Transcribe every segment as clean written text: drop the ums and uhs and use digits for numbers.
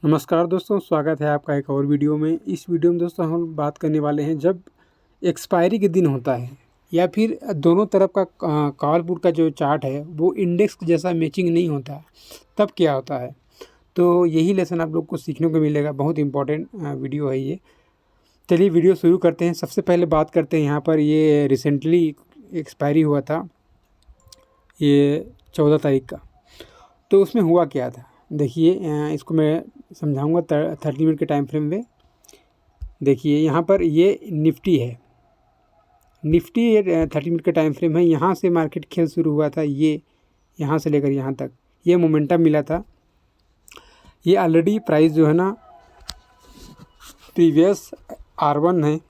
नमस्कार दोस्तों, स्वागत है आपका एक और वीडियो में। इस वीडियो में दोस्तों हम बात करने वाले हैं जब एक्सपायरी के दिन होता है या फिर दोनों तरफ का कॉल पुट का जो चार्ट है वो इंडेक्स जैसा मैचिंग नहीं होता, तब क्या होता है। तो यही लेसन आप लोग को सीखने को मिलेगा। बहुत इंपॉर्टेंट वीडियो है ये। चलिए वीडियो शुरू करते हैं। सबसे पहले बात करते हैं यहाँ पर ये रिसेंटली एक्सपायरी हुआ था ये 14 तारीख का। तो उसमें हुआ क्या था देखिए, इसको मैं समझाऊंगा 30 मिनट के टाइम फ्रेम में। देखिए यहाँ पर ये निफ्टी है, निफ्टी 30 मिनट का टाइम फ्रेम है। यहाँ से मार्केट खेल शुरू हुआ था, ये यहाँ से लेकर यहाँ तक ये मोमेंटम मिला था। ये ऑलरेडी प्राइस जो है ना प्रीवियस R1 है,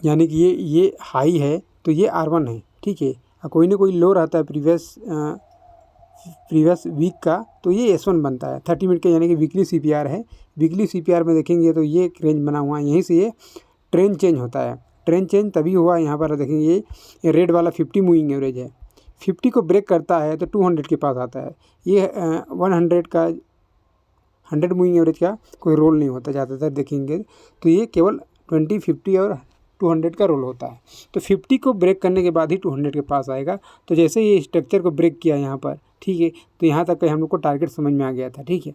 यानी कि ये हाई है तो ये R1 है, ठीक है। कोई ना कोई लो रहता है प्रीवियस वीक का, तो ये S1 बनता है 30 मिनट का, यानी कि वीकली CPR है। वीकली CPR में देखेंगे तो ये रेंज बना हुआ है, यहीं से ये ट्रेंड चेंज होता है। ट्रेंड चेंज तभी हुआ यहाँ पर देखेंगे, ये रेड वाला 50 मूविंग एवरेज है। 50 को ब्रेक करता है तो 200 के पास आता है। ये 100 का 100 मूविंग एवरेज का कोई रोल नहीं होता ज़्यादातर देखेंगे, तो ये केवल 20, 50 और 200 का रोल होता है। तो 50 को ब्रेक करने के बाद ही 200 के पास आएगा। तो जैसे ये स्ट्रक्चर को ब्रेक किया यहाँ पर, ठीक है, तो यहाँ तक हम लोग को टारगेट समझ में आ गया था, ठीक है।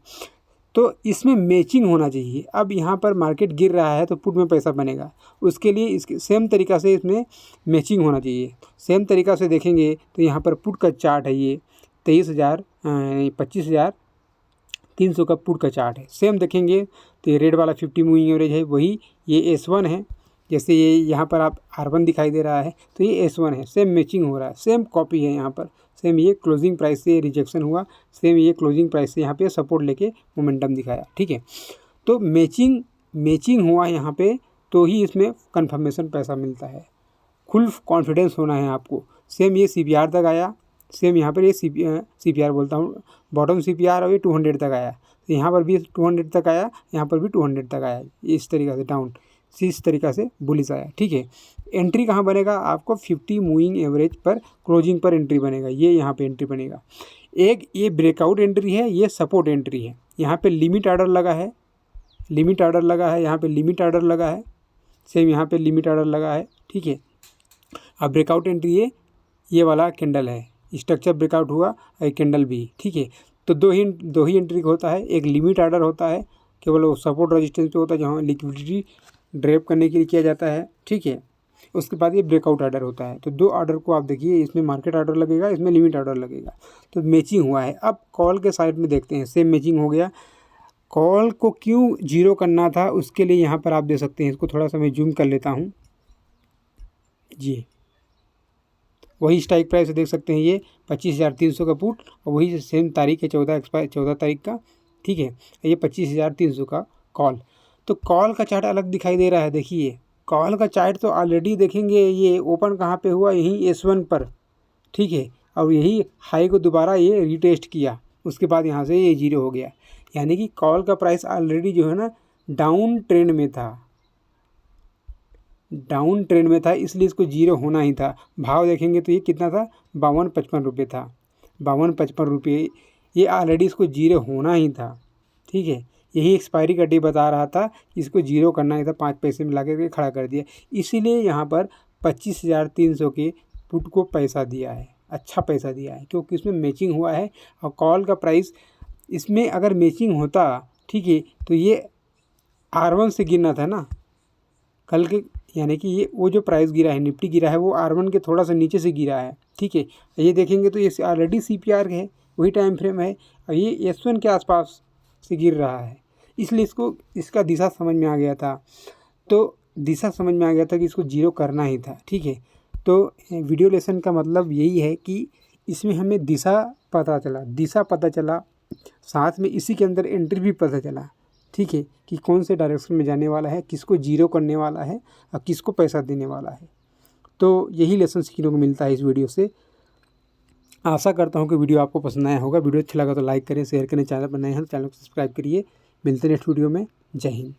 तो इसमें मैचिंग होना चाहिए। अब यहाँ पर मार्केट गिर रहा है तो पुट में पैसा बनेगा, उसके लिए इसके सेम तरीक़ा से इसमें मैचिंग होना चाहिए। सेम तरीक़ा से देखेंगे तो यहाँ पर पुट का चार्ट है, ये 25,300 का पुट का चार्ट है। सेम देखेंगे तो ये रेड वाला 50 मूविंग एवरेज है, वही ये S1 है। जैसे ये यहाँ पर आप R1 दिखाई दे रहा है तो ये S1 है। सेम मैचिंग हो रहा है, सेम कॉपी है यहाँ पर। सेम ये क्लोजिंग प्राइस से रिजेक्शन हुआ, सेम ये क्लोजिंग प्राइस से यहाँ पे सपोर्ट लेके मोमेंटम दिखाया, ठीक है। तो मैचिंग हुआ यहाँ पे, तो ही इसमें कंफर्मेशन पैसा मिलता है। फुल कॉन्फिडेंस होना है आपको। सेम ये CPR तक आया, सेम यहाँ पर ये CPR बोलता हूँ, बॉटम CPR और ये 200 तक आया। तो यहाँ पर भी 200 तक आया, यहाँ पर भी 200 तक आया। इस तरीक़ा से डाउन, इस तरीक़ा से बुलिश आया, ठीक है। एंट्री कहाँ बनेगा आपको? 50 मूविंग एवरेज पर क्लोजिंग पर एंट्री बनेगा, ये यहाँ पे एंट्री बनेगा। एक ये ब्रेकआउट एंट्री है, ये सपोर्ट एंट्री है। यहाँ पे लिमिट ऑर्डर लगा है, लिमिट ऑर्डर लगा है, यहाँ पे लिमिट ऑर्डर लगा है, सेम यहाँ पे लिमिट ऑर्डर लगा है, ठीक है। अब ब्रेकआउट एंट्री ये वाला कैंडल है, स्ट्रक्चर ब्रेकआउट हुआ और कैंडल भी, ठीक है। तो दो ही एंट्री होता है। एक लिमिट ऑर्डर होता है, केवल वो सपोर्ट रेजिस्टेंस पे होता है जहाँ लिक्विडिटी ड्रैप करने के लिए किया जाता है, ठीक है। उसके बाद ये ब्रेकआउट ऑर्डर होता है। तो दो ऑर्डर को आप देखिए, इसमें मार्केट ऑर्डर लगेगा, इसमें लिमिट ऑर्डर लगेगा। तो मैचिंग हुआ है। अब कॉल के साइड में देखते हैं, सेम मैचिंग हो गया। कॉल को क्यों जीरो करना था उसके लिए यहाँ पर आप दे सकते हैं, इसको थोड़ा सा मैं जूम कर लेता हूँ जी। वही स्ट्राइक प्राइस देख सकते हैं, ये 25,300 का पुट और वही सेम तारीख है 14 तारीख का, ठीक है। ये 25,300 का कॉल। तो कॉल का चार्ट अलग दिखाई दे रहा है। देखिए कॉल का चार्ट तो ऑलरेडी देखेंगे ये ओपन कहाँ पे हुआ, यहीं S1 पर, ठीक है। और यही हाई को दोबारा ये रीटेस्ट किया, उसके बाद यहाँ से ये जीरो हो गया। यानी कि कॉल का प्राइस ऑलरेडी जो है ना डाउन ट्रेंड में था, डाउन ट्रेंड में था, इसलिए इसको जीरो होना ही था। भाव देखेंगे तो ये कितना था, 52-55 रुपये था, 52-55 रुपये। ये ऑलरेडी इसको जीरो होना ही था, ठीक है। यही एक्सपायरी का डे बता रहा था, इसको जीरो करना ही था, 5 पैसे मिला के खड़ा कर दिया। इसीलिए यहाँ पर 25,300 के पुट को पैसा दिया है, अच्छा पैसा दिया है, क्योंकि इसमें मैचिंग हुआ है। और कॉल का प्राइस इसमें अगर मैचिंग होता, ठीक है, तो ये R1 से गिरना था ना कल के, यानी कि ये वो जो प्राइस गिरा है, निफ्टी गिरा है, वो R1 के थोड़ा सा नीचे से गिरा है, ठीक है। ये देखेंगे तो ये ऑलरेडी CPR है, वही टाइम फ्रेम है, और ये S1 के आसपास से गिर रहा है, इसलिए इसका दिशा समझ में आ गया था। तो दिशा समझ में आ गया था कि इसको जीरो करना ही था, ठीक है। तो वीडियो लेसन का मतलब यही है कि इसमें हमें दिशा पता चला, साथ में इसी के अंदर एंट्री भी पता चला, ठीक है, कि कौन से डायरेक्शन में जाने वाला है, किसको जीरो करने वाला है और किसको पैसा देने वाला है। तो यही लेसन सीखने को मिलता है इस वीडियो से। आशा करता हूँ कि वीडियो आपको पसंद आया होगा। वीडियो अच्छा लगा तो लाइक करें, शेयर करें, चैनल पर नए हैं तो चैनल को सब्सक्राइब करिए। मिलते हैं नेक्स्ट वीडियो में। जय हिंद।